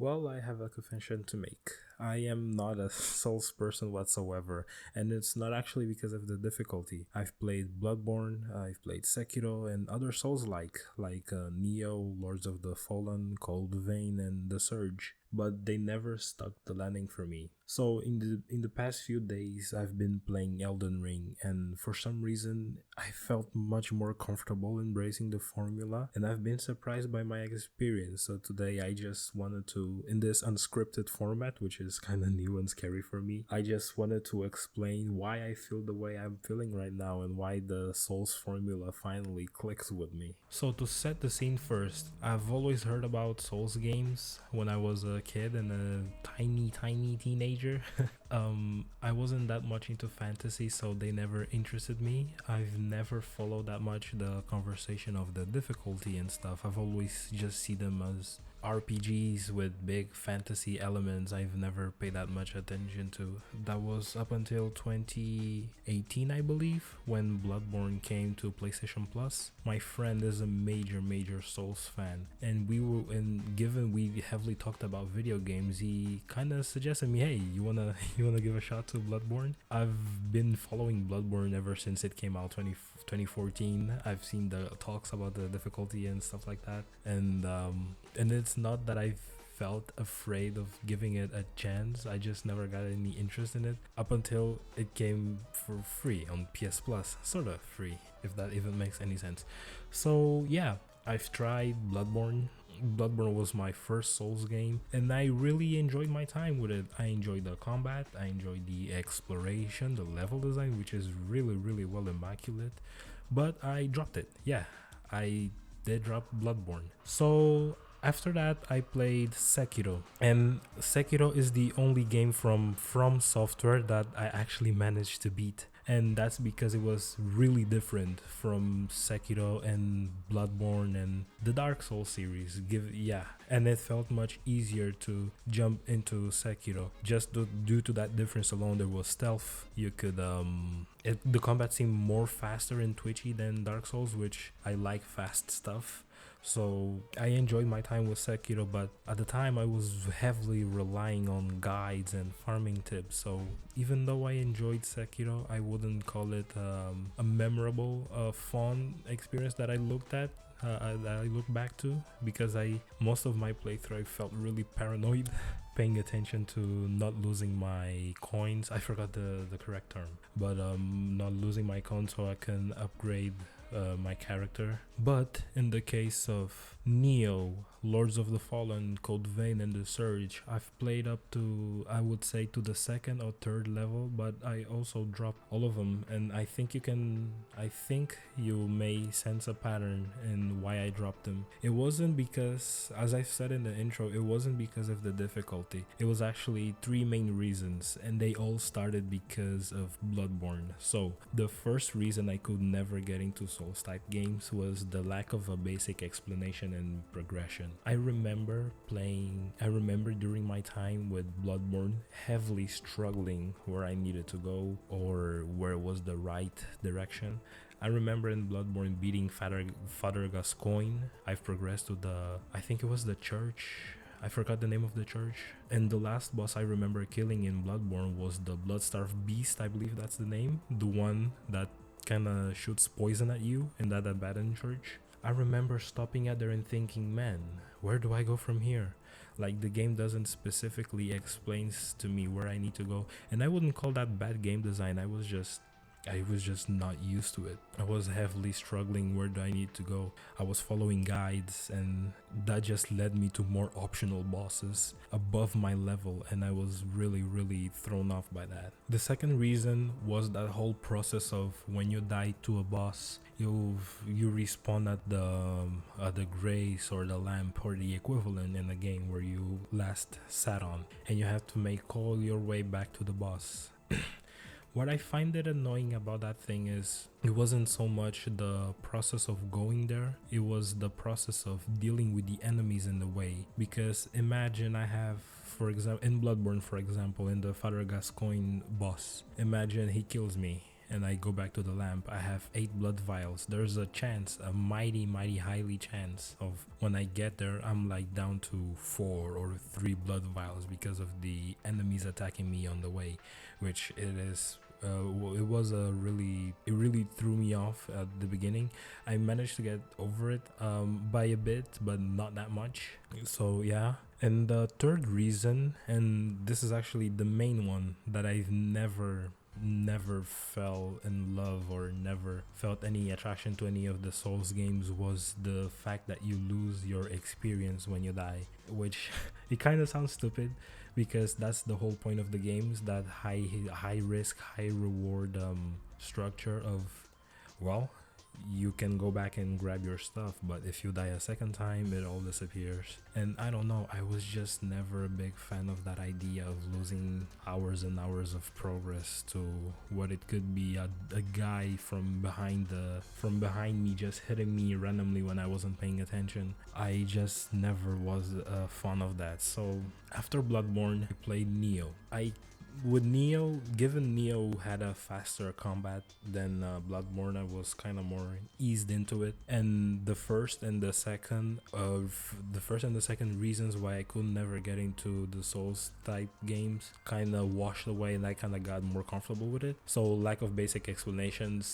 Well, I have a confession to make. I am not a Souls person whatsoever, and it's not actually because of the difficulty. I've played Bloodborne, I've played Sekiro, and other Souls like Neo, Lords of the Fallen, Cold Vein, and The Surge, but they never stuck the landing for me. So in the past few days, I've been playing Elden Ring, and for some reason, I felt much more comfortable embracing the formula, and I've been surprised by my experience. So today, I just wanted to, in this unscripted format, which is kind of new and scary for me, I just wanted to explain why I feel the way I'm feeling right now and why the Souls formula finally clicks with me. So to set the scene first, I've always heard about Souls games when I was a kid and a tiny teenager. I wasn't that much into fantasy, so they never interested me. I've never followed that much the conversation of the difficulty and stuff. I've always just see them as RPGs with big fantasy elements. I've never paid that much attention to. That was up until 2018, I believe, when Bloodborne came to PlayStation Plus. My friend is a major Souls fan, and given we heavily talked about video games, he kind of suggested me, hey, you wanna you wanna give a shot to Bloodborne? I've been following Bloodborne ever since it came out 2014. I've seen the talks about the difficulty and stuff like that, and it's not that I felt afraid of giving it a chance. I just never got any interest in it up until it came for free on PS Plus, sort of free, if that even makes any sense. So yeah, I've tried Bloodborne. Bloodborne was my first Souls game, and I really enjoyed my time with it. I enjoyed the combat, I enjoyed the exploration, the level design, which is really well immaculate, but I dropped it. Yeah, I did drop Bloodborne. So after that, I played Sekiro, and Sekiro is the only game from Software that I actually managed to beat, and that's because it was really different from Sekiro and Bloodborne and the Dark Souls series. And it felt much easier to jump into Sekiro just due to that difference alone. There was stealth. You could the combat seemed more faster and twitchy than Dark Souls, which I like fast stuff. So I enjoyed my time with Sekiro, but at the time I was heavily relying on guides and farming tips. So even though I enjoyed Sekiro, I wouldn't call it a memorable, fun experience that I look back to, because most of my playthrough I felt really paranoid, paying attention to not losing my coins. I forgot the correct term, but not losing my coins so I can upgrade my character. But in the case of Neo, Lords of the Fallen, Code Vein, and The Surge, I've played up to, I would say, to the second or third level, but I also dropped all of them, and I think you may sense a pattern in why I dropped them. It wasn't because, as I said in the intro, it wasn't because of the difficulty. It was actually three main reasons, and they all started because of Bloodborne. So the first reason I could never get into Souls type games was the lack of a basic explanation and progression. I remember during my time with Bloodborne heavily struggling where I needed to go or where was the right direction. I remember in Bloodborne beating Father Gascoigne. I've progressed to I think it was the church. I forgot the name of the church. And the last boss I remember killing in Bloodborne was the Bloodstarved Beast, I believe that's the name. The one that kinda shoots poison at you in that abandoned church. I remember stopping at there and thinking, man, where do I go from here? Like, the game doesn't specifically explains to me where I need to go. And I wouldn't call that bad game design. I was just not used to it. I was heavily struggling where do I need to go. I was following guides, and that just led me to more optional bosses above my level, and I was really thrown off by that. The second reason was that whole process of when you die to a boss, you respawn at the grace or the lamp or the equivalent in the game where you last sat on, and you have to make all your way back to the boss. What I find it annoying about that thing is it wasn't so much the process of going there, it was the process of dealing with the enemies in the way. Because imagine I have, for example, in Bloodborne, for example, in the Father Gascoigne boss, imagine he kills me and I go back to the lamp, I have 8 blood vials. There's a chance, a mighty highly chance of when I get there I'm like down to 4 or 3 blood vials because of the enemies attacking me on the way, which it was it really threw me off at the beginning. I managed to get over it by a bit, but not that much. So yeah. And the third reason, and this is actually the main one, that I've never fell in love or never felt any attraction to any of the Souls games, was the fact that you lose your experience when you die, which it kind of sounds stupid because that's the whole point of the games, that high risk, high reward structure of, well, you can go back and grab your stuff, but if you die a second time, it all disappears. And I don't know, I was just never a big fan of that idea of losing hours and hours of progress to what it could be a guy from behind me just hitting me randomly when I wasn't paying attention. I just never was a fan of that. So after Bloodborne, I played Neo. Given Neo had a faster combat than Bloodborne, I was kind of more eased into it. And the first and the second reasons why I could never get into the Souls type games kind of washed away, and I kind of got more comfortable with it. So lack of basic explanation.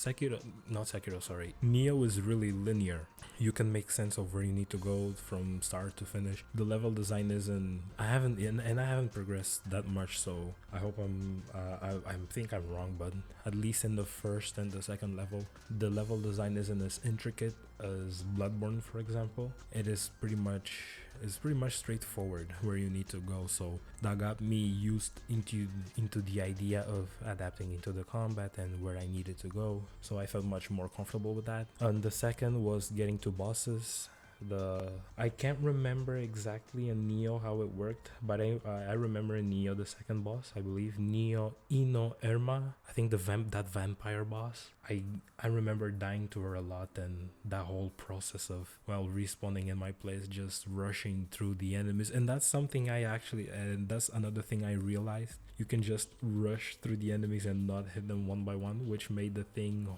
Neo is really linear. You can make sense of where you need to go from start to finish. The level design isn't. I haven't progressed that much, so I hope I think I'm wrong, but at least in the first and the second level, the level design isn't as intricate as Bloodborne, for example. It's pretty much straightforward where you need to go, so that got me used into the idea of adapting into the combat and where I needed to go, so I felt much more comfortable with that. And the second was getting to bosses. I can't remember exactly in Neo how it worked, but I remember in Neo the second boss, I believe Neo Ino Irma, I think that vampire boss. I remember dying to her a lot, and that whole process of, well, respawning in my place, just rushing through the enemies. And that's something and that's another thing I realized. You can just rush through the enemies and not hit them one by one, which made the thing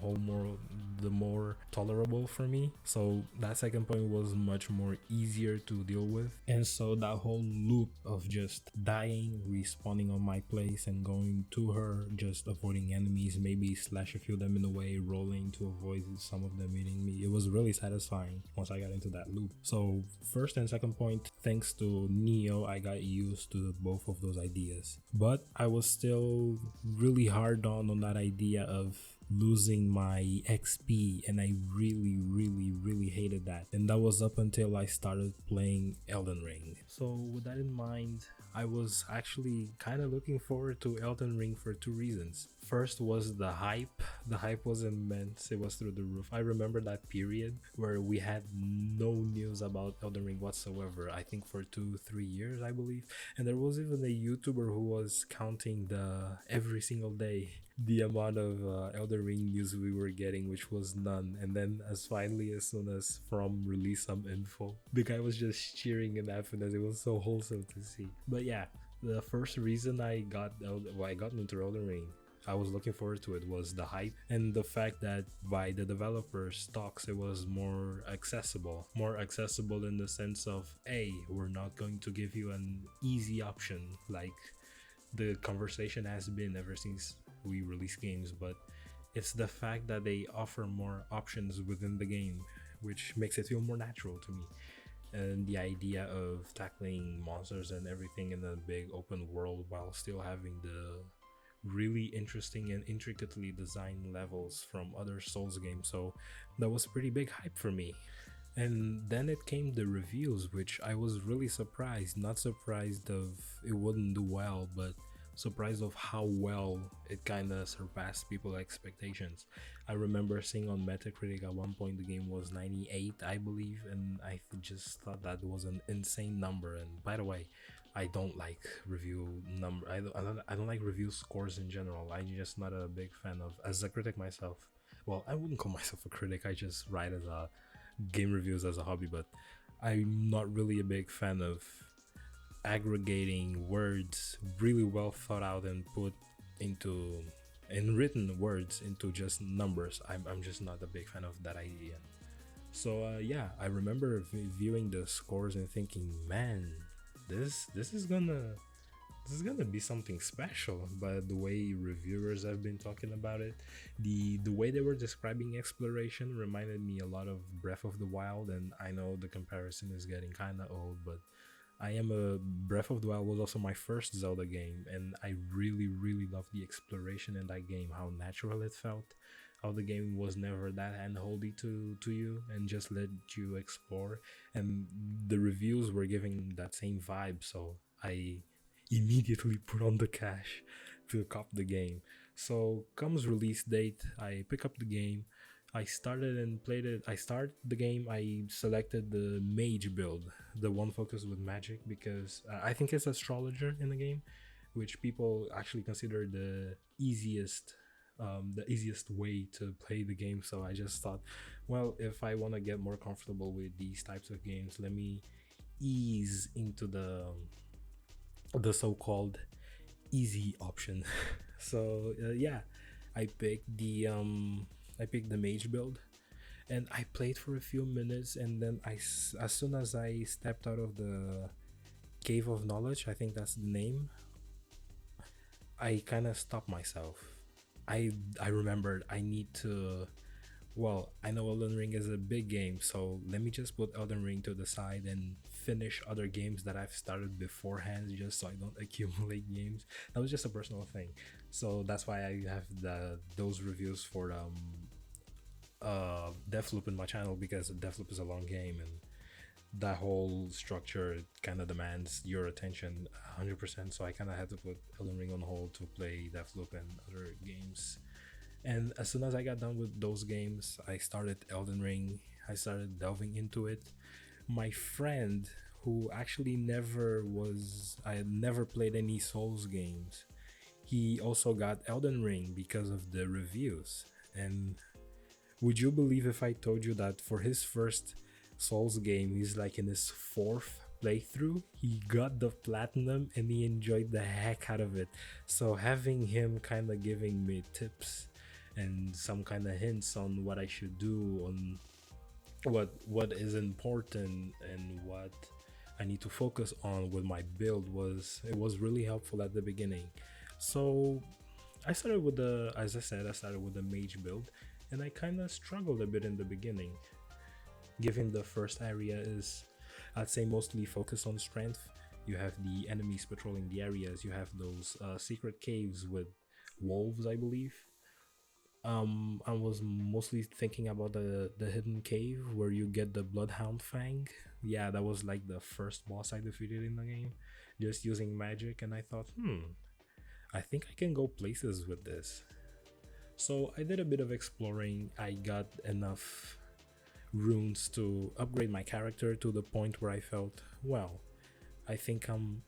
more tolerable for me. So that second point was much more easier to deal with. And so that whole loop of just dying, respawning on my place, and going to her, just avoiding enemies, maybe slash a few of them in the way, rolling to avoid some of them hitting me, it was really satisfying once I got into that loop. So first and second point, thanks to Neo, I got used to both of those ideas. But I was still really hard on that idea of losing my XP, and I really hated that. And that was up until I started playing Elden Ring. So with that in mind, I was actually kind of looking forward to Elden Ring for 2 reasons. First was the hype. The hype was immense. It was through the roof. I remember that period where we had no news about Elden Ring whatsoever, I think for 2-3 years, I believe. And there was even a YouTuber who was counting every single day the amount of Elden Ring news we were getting, which was none. And then as soon as From released some info, the guy was just cheering in happiness. It was so wholesome to see. But yeah, the first reason I got into Elden Ring, I was looking forward to it, was the hype and the fact that by the developers' talks, it was more accessible in the sense of, hey, we're not going to give you an easy option like the conversation has been ever since we release games, but it's the fact that they offer more options within the game, which makes it feel more natural to me. And the idea of tackling monsters and everything in a big open world while still having the really interesting and intricately designed levels from other Souls games. So that was pretty big hype for me. And then it came the reviews, which I was really surprised. Not surprised of it wouldn't do well, but surprised of how well it kind of surpassed people's expectations. I remember seeing on Metacritic at one point the game was 98, I believe, and I just thought that was an insane number. And by the way, I don't like review number. I don't like review scores in general. I'm just not a big fan of, as a critic myself. Well, I wouldn't call myself a critic. I just write as a game reviews as a hobby, but I'm not really a big fan of aggregating words really well thought out and put into and written words into just numbers. I'm just not a big fan of that idea. So yeah, I remember viewing the scores and thinking, man, this is gonna be something special. But the way reviewers have been talking about it, the way they were describing exploration reminded me a lot of Breath of the Wild. And I know the comparison is getting kind of old, but I am a Breath of the Wild was also my first Zelda game, and I really loved the exploration in that game. How natural it felt, how the game was never that handholdy to you and just let you explore. And the reviews were giving that same vibe, so I immediately put on the cash to cop the game. So comes release date, I pick up the game. I started and played it. I start the game. I selected the mage build, the one focused with magic, because I think it's astrologer in the game, which people actually consider the easiest way to play the game. So I just thought, well, if I want to get more comfortable with these types of games, let me ease into the so-called easy option. So yeah, I picked the mage build, and I played for a few minutes, and then as soon as I stepped out of the cave of knowledge, I think that's the name, I kind of stopped myself. I remembered I need to. Well, I know Elden Ring is a big game, so let me just put Elden Ring to the side and finish other games that I've started beforehand, just so I don't accumulate games. That was just a personal thing, so that's why I have those reviews for Deathloop in my channel, because Deathloop is a long game and that whole structure kind of demands your attention 100%. So I kind of had to put Elden Ring on hold to play Deathloop and other games. And as soon as I got done with those games, I started Elden Ring. I started delving into it. My friend, who actually I had never played any Souls games, he also got Elden Ring because of the reviews. And would you believe if I told you that for his first Souls game, he's like in his fourth playthrough, he got the platinum and he enjoyed the heck out of it. So having him kind of giving me tips and some kind of hints on what I should do, on what is important and what I need to focus on with my build, was really helpful at the beginning. So I started with as I said, I started with the mage build, and I kind of struggled a bit in the beginning, given the first area is, I'd say, mostly focused on strength. You have the enemies patrolling the areas, you have those secret caves with wolves, I believe. I was mostly thinking about the hidden cave where you get the Bloodhound Fang. Yeah, that was like the first boss I defeated in the game, just using magic, and I thought, I think I can go places with this. So I did a bit of exploring. I got enough runes to upgrade my character to the point where I felt, well, I think I'm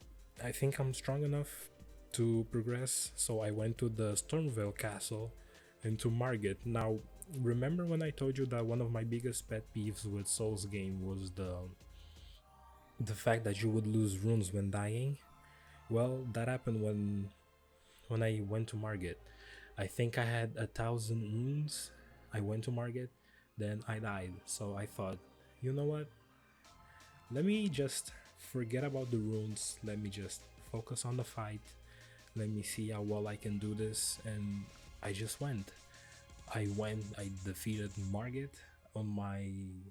strong enough to progress. So I went to the Stormvale castle and to Margit. Now, remember when I told you that one of my biggest pet peeves with Souls game was the fact that you would lose runes when dying? Well, that happened when I went to Margit. I think I had 1,000 runes. I went to Margit, then I died. So I thought, you know what? Let me just forget about the runes. Let me just focus on the fight. Let me see how well I can do this. And I just went. I defeated Margit on my,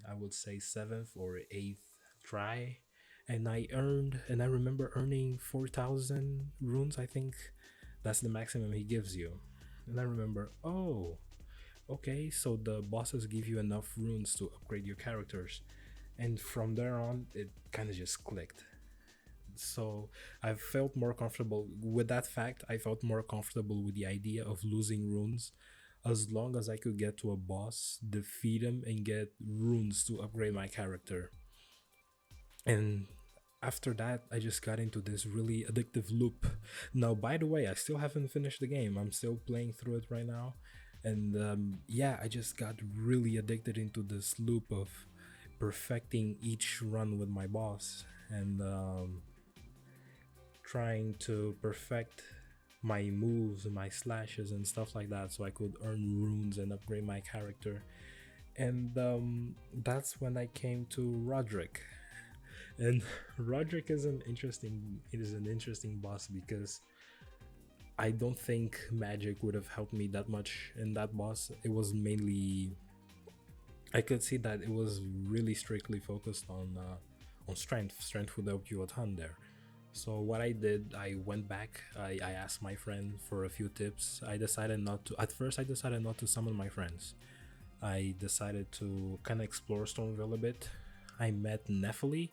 I would say, 7th or 8th try. And I remember earning 4,000 runes. I think that's the maximum he gives you. And I remember, oh, okay, so the bosses give you enough runes to upgrade your characters. And from there on, it kind of just clicked. So I felt more comfortable with that fact. I felt more comfortable with the idea of losing runes, as long as I could get to a boss, defeat him, and get runes to upgrade my character. And after that, I just got into this really addictive loop. Now, by the way, I still haven't finished the game. I'm still playing through it right now. And yeah, I just got really addicted into this loop of perfecting each run with my boss, and trying to perfect my moves, my slashes, and stuff like that, so I could earn runes and upgrade my character. And that's when I came to Roderick. And Roderick is an interesting. It is an interesting boss because I don't think magic would have helped me that much in that boss. It was mainly, I could see that it was really strictly focused on strength. Strength would help you a ton there. So what I did, I went back. I asked my friend for a few tips. I decided not to. At first, I decided not to summon my friends. I decided to kind of explore Stormville a bit. I met Nephili,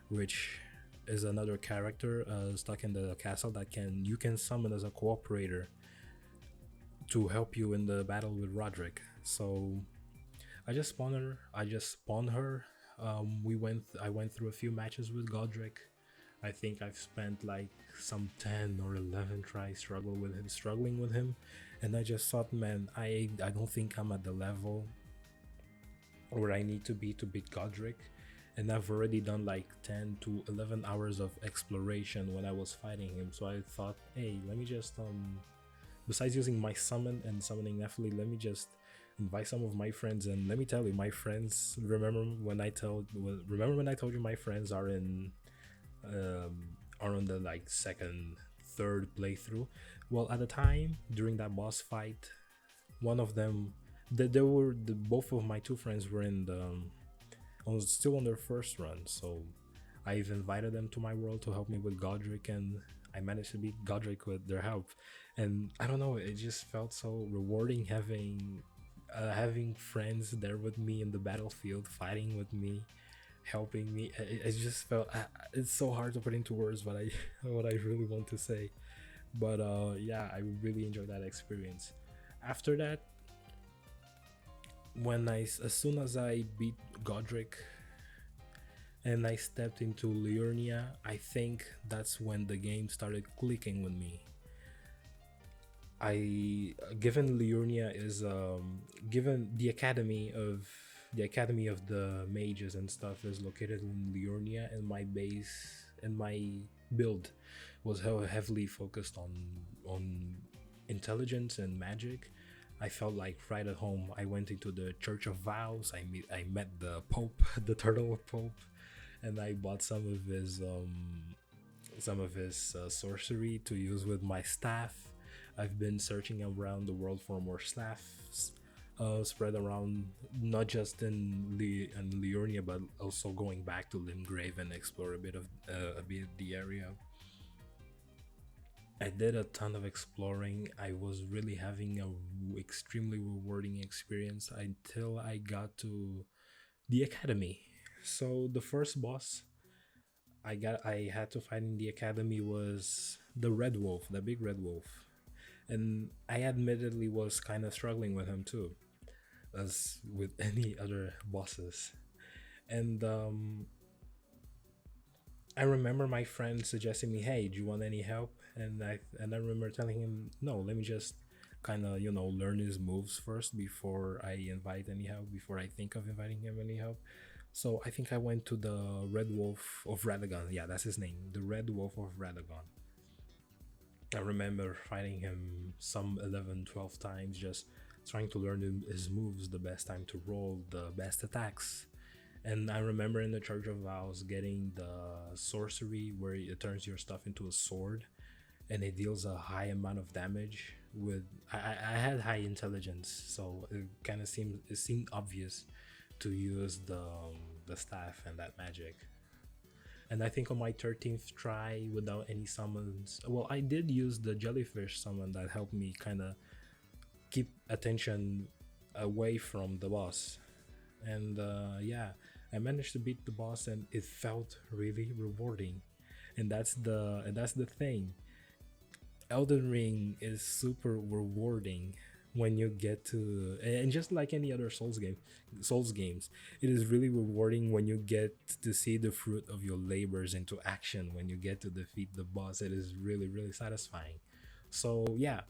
which is another character stuck in the castle that you can summon as a cooperator to help you in the battle with Roderick. So I just spawned her. I went through a few matches with Godric. I think I've spent like some 10 or 11 tries struggling with him, and I just thought, man, I don't think I'm at the level where I need to be to beat Godric. And I've already done like 10 to 11 hours of exploration when I was fighting him. So I thought, hey, let me just besides using my summon and summoning Nephili, let me just invite some of my friends. And let me tell you, my friends, remember when I told you my friends are on the like second, third playthrough? Well, at the time during that boss fight, one of them, both of my two friends were in the I was still on their first run, so I've invited them to my world to help me with Godric, and I managed to beat Godric with their help. And I don't know, it just felt so rewarding having friends there with me in the battlefield, fighting with me, helping me. It just felt it's so hard to put into words what I what I really want to say. But yeah, I really enjoyed that experience. After that, as soon as I beat Godric and I stepped into Liurnia, I think that's when the game started clicking with me. Given Liurnia is given the academy of the mages and stuff is located in Liurnia, and my base and my build was heavily focused on intelligence and magic. I felt like right at home. I went into the Church of Vows. I met the Pope, the Turtle Pope, and I bought some of his sorcery to use with my staff. I've been searching around the world for more staffs spread around, not just in Liurnia, but also going back to Limgrave and explore a bit the area. I did a ton of exploring. I was really having a extremely rewarding experience until I got to the academy. So the first boss I had to fight in the academy was the Red Wolf, the big Red Wolf. And I admittedly was kind of struggling with him too, as with any other bosses. And I remember my friend suggesting me, "Hey, do you want any help?" And I remember telling him, "No, let me just kind of learn his moves first before I invite any help. Before I think of inviting him any help." So I think I went to the Red Wolf of Radagon. Yeah, that's his name, the Red Wolf of Radagon. I remember fighting him some 11, 12 times, just trying to learn his moves, the best time to roll, the best attacks. And I remember in the Church of Vows getting the sorcery where it turns your stuff into a sword and it deals a high amount of damage. I had high intelligence, so it seemed obvious to use the staff and that magic. And I think on my 13th try without any summons, well, I did use the jellyfish summon that helped me kind of keep attention away from the boss. And yeah, I managed to beat the boss, and it felt really rewarding. And that's the thing. Elden Ring is super rewarding when you get to, and just like any other Souls games, it is really rewarding when you get to see the fruit of your labors into action. When you get to defeat the boss, it is really, really satisfying. So yeah,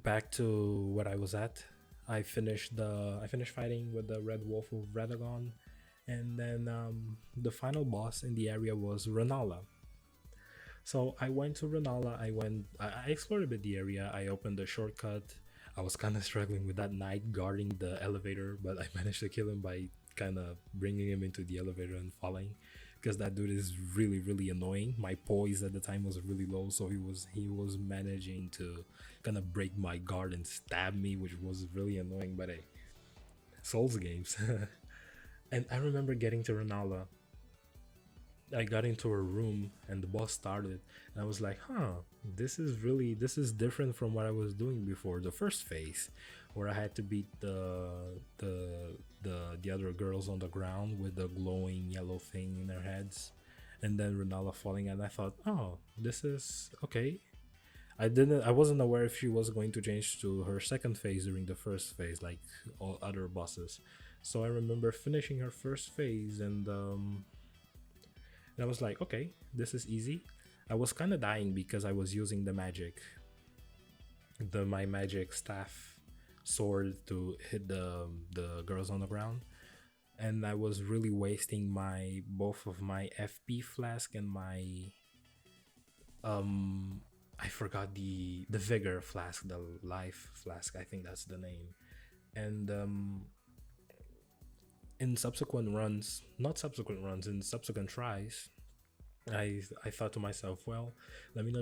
back to what I was at. I finished fighting with the Red Wolf of Radagon, and then the final boss in the area was Renala. So I went to Renala. I explored a bit the area. I opened the shortcut. I was kind of struggling with that knight guarding the elevator, but I managed to kill him by kind of bringing him into the elevator and falling, because that dude is really really annoying. My poise at the time was really low, so he was managing to kind of break my guard and stab me, which was really annoying. But hey, Souls games. And I remember getting to Renala. I got into a room and the boss started, and I was like, huh, this is different from what I was doing before. The first phase, where I had to beat the other girls on the ground with the glowing yellow thing in their heads, and then Renala falling, and I thought, oh, this is okay. I wasn't aware if she was going to change to her second phase during the first phase, like all other bosses. So I remember finishing her first phase, and I was like, okay, this is easy. I was kind of dying because I was using the magic, the my magic staff sword to hit the girls on the ground, and I was really wasting my both of my FP flask and my um I forgot the vigor flask, the life flask. I think that's the name. And in subsequent runs, not subsequent runs, in subsequent tries, I thought to myself, well, let me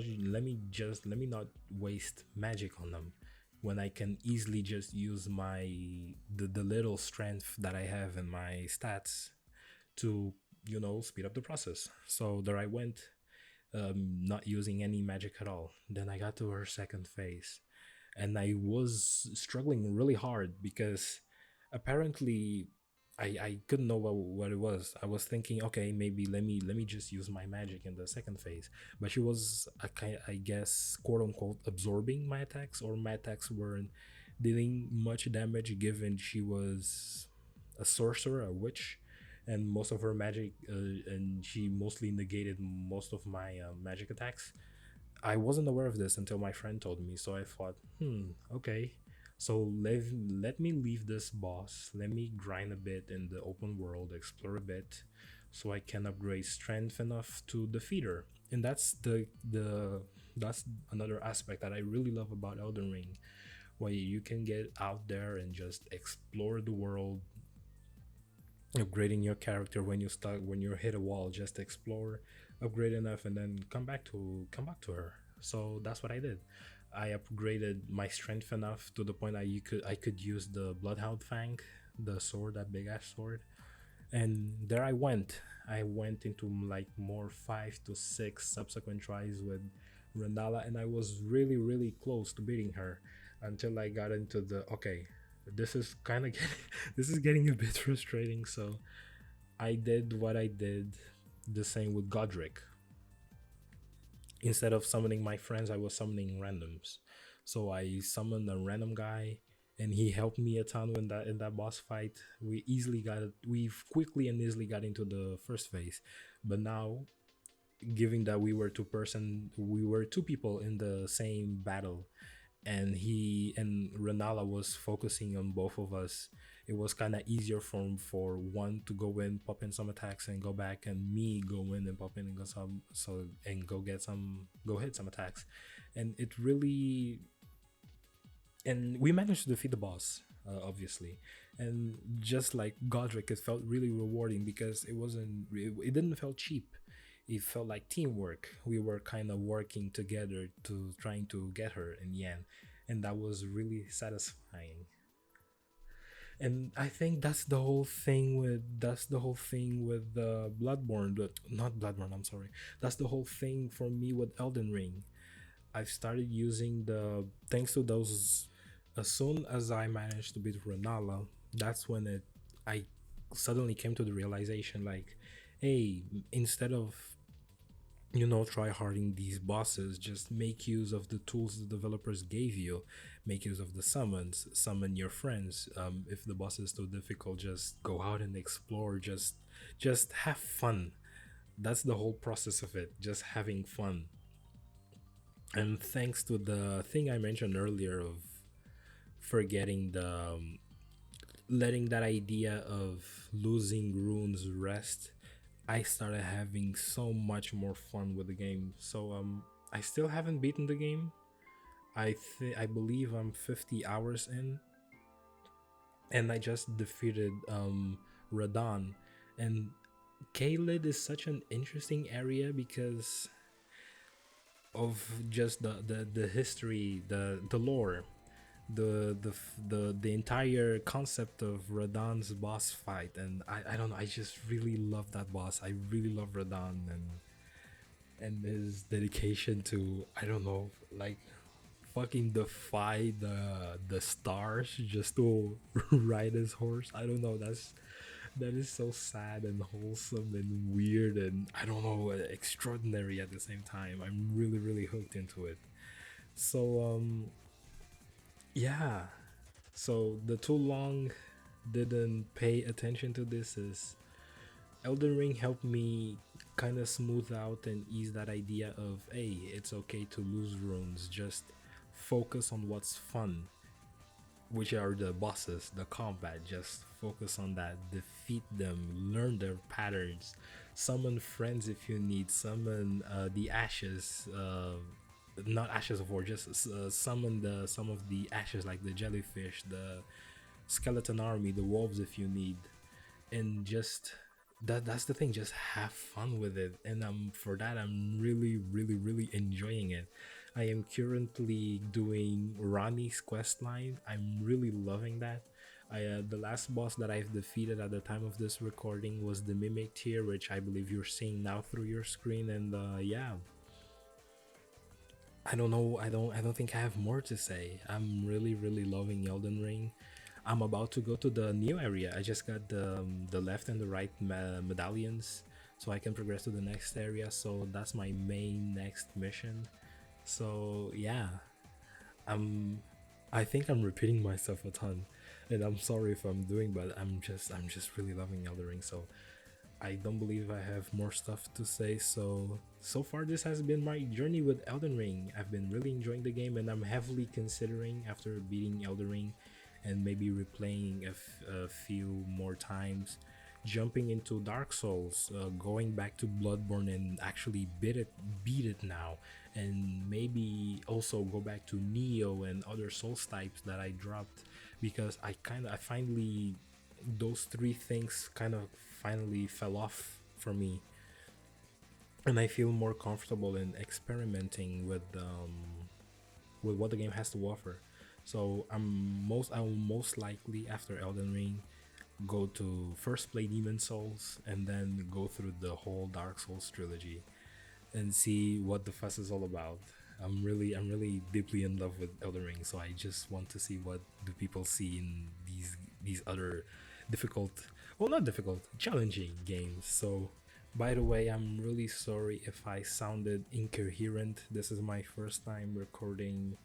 not waste magic on them when I can easily just use the little strength that I have in my stats to speed up the process. So there I went, not using any magic at all. Then I got to her second phase, and I was struggling really hard because apparently I couldn't know what it was. I was thinking, okay, maybe let me just use my magic in the second phase. But she was I guess, quote unquote, absorbing my attacks, or my attacks weren't dealing much damage given she was a sorcerer, a witch, and most of her magic, and she mostly negated most of my magic attacks. I wasn't aware of this until my friend told me, so I thought, okay. So let me leave this boss. Let me grind a bit in the open world, explore a bit, so I can upgrade strength enough to defeat her. And that's another aspect that I really love about Elden Ring, where you can get out there and just explore the world, upgrading your character when you hit a wall. Just explore, upgrade enough, and then come back to her. So that's what I did. I upgraded my strength enough to the point that I could use the Bloodhound Fang, the sword, that big ass sword. And there I went into like more 5 to 6 subsequent tries with Randala, and I was really really close to beating her until I got into the, okay, this is kind of this is getting a bit frustrating. So I did what I did, the same with Godric. Instead of summoning my friends, I was summoning randoms. So I summoned a random guy, and he helped me a ton in that boss fight. We quickly and easily got into the first phase. But now, given that we were two people in the same battle, and he and Renala was focusing on both of us, it was kind of easier for one to go in, pop in some attacks, and go back, and me go in and pop in and go some so and go hit some attacks, and it really and we managed to defeat the boss, obviously. And just like Godric, it felt really rewarding because it didn't feel cheap. It felt like teamwork. We were kind of working together to trying to get her in the end, and that was really satisfying. And I think that's the whole thing with Bloodborne, not Bloodborne. I'm sorry. That's the whole thing for me with Elden Ring. I've started using the thanks to those. As soon as I managed to beat Renala, that's when I suddenly came to the realization, like, hey, instead of try harding these bosses, just make use of the tools the developers gave you. Make use of the summons, summon your friends. If the boss is too difficult, just go out and explore. Just have fun. That's the whole process of it, just having fun. And thanks to the thing I mentioned earlier of forgetting the letting that idea of losing runes rest, I started having so much more fun with the game. So I still haven't beaten the game. I believe I'm 50 hours in, and I just defeated Radon. And Kaled is such an interesting area because of just the history, the lore, the entire concept of Radon's boss fight. And I don't know, I just really love that boss. I really love Radon and his dedication to, I don't know, like fucking defy the stars just to ride his horse. I don't know, that is so sad and wholesome and weird, and I don't know, extraordinary at the same time. I'm really hooked into it. So yeah, so the too long didn't pay attention to this is Elden Ring helped me kind of smooth out and ease that idea of, hey, it's okay to lose runes, just focus on what's fun, which are the bosses, the combat. Just focus on that, defeat them, learn their patterns, summon friends if you need, summon the ashes, not ashes of war, just summon the some of the ashes like the jellyfish, the skeleton army, the wolves if you need, and just that's the thing, just have fun with it. And for that I'm really enjoying it. I am currently doing Ronnie's quest line. I'm really loving that. The last boss that I've defeated at the time of this recording was the Mimic tier, which I believe you're seeing now through your screen. And yeah, I don't know. I don't think I have more to say. I'm really loving Elden Ring. I'm about to go to the new area. I just got the left and the right medallions, so I can progress to the next area. So that's my main next mission. So yeah, I'm. I think I'm repeating myself a ton, and I'm sorry if I'm doing, but I'm just really loving Elden Ring. So I don't believe I have more stuff to say. So far this has been my journey with Elden Ring. I've been really enjoying the game, and I'm heavily considering, after beating Elden Ring and maybe replaying a few more times, jumping into Dark Souls, going back to Bloodborne and actually beat it now, and maybe also go back to Neo and other Souls types that I dropped, because I finally, those three things kind of finally fell off for me, and I feel more comfortable in experimenting with what the game has to offer. So I will most likely, after Elden Ring, go to first play Demon Souls and then go through the whole Dark Souls trilogy and see what the fuss is all about. I'm really deeply in love with Elden Ring, so I just want to see what do people see in these other difficult, well, not difficult, challenging games. So by the way, I'm really sorry if I sounded incoherent. This is my first time recording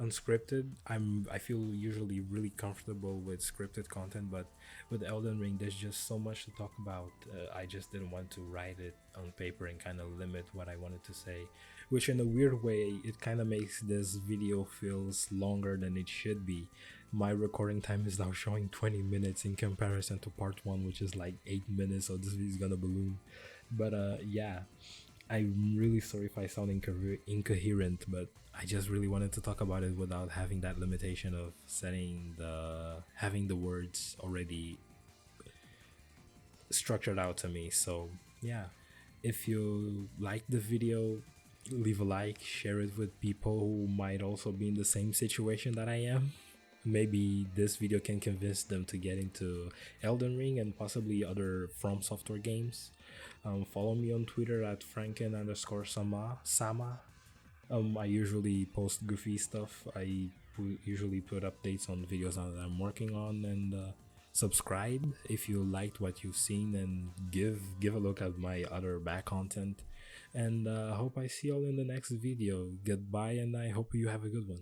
unscripted. I feel usually really comfortable with scripted content, but with Elden Ring there's just so much to talk about. I just didn't want to write it on paper and kind of limit what I wanted to say, which in a weird way it kind of makes this video feels longer than it should be. My recording time is now showing 20 minutes in comparison to part 1, which is like 8 minutes, so this video is gonna balloon. But yeah, I'm really sorry if I sound incoherent, but I just really wanted to talk about it without having that limitation of having the words already structured out to me. So yeah, if you like the video, leave a like, share it with people who might also be in the same situation that I am. Maybe this video can convince them to get into Elden Ring and possibly other From Software games. Follow me on Twitter at FrankenSama. I usually post goofy stuff. I usually put updates on videos that I'm working on, and subscribe if you liked what you've seen, and give a look at my other back content. And I hope I see you all in the next video. Goodbye, and I hope you have a good one.